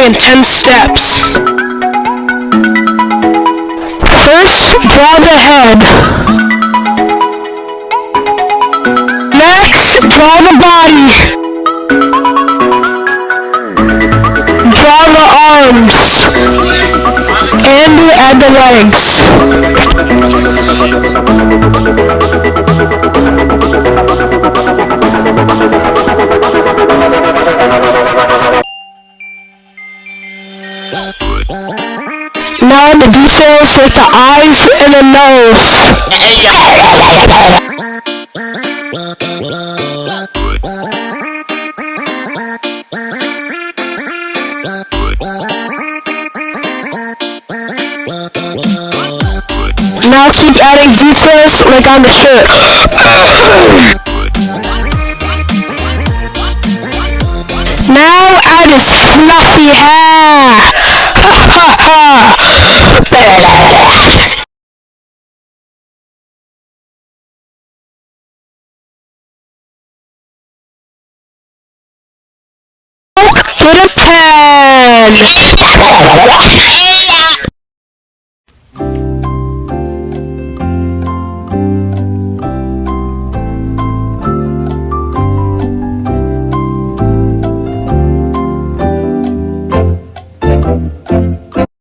in 10 steps. First, draw the head. Next, draw the body. Draw the arms. And add the legs. Now the details like the eyes and the nose. Now keep adding details like on the shirt. Now add his fluffy hair. Get a pen.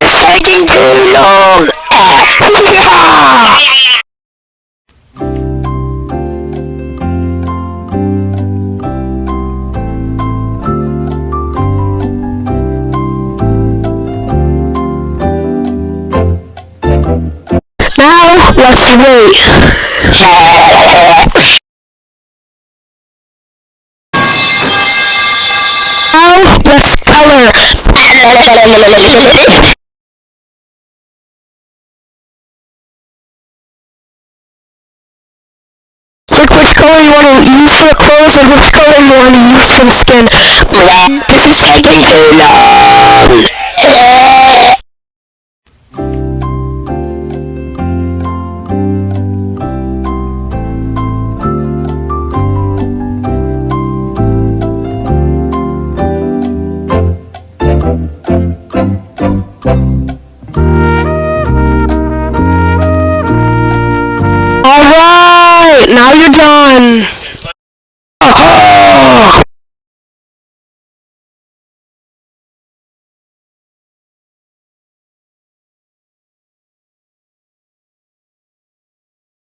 Taking too long. Now let's wait. Now let's color. Pick which color you want to use for the clothes and which color you want to use for the skin. This is taking too long. Alright, now you're done.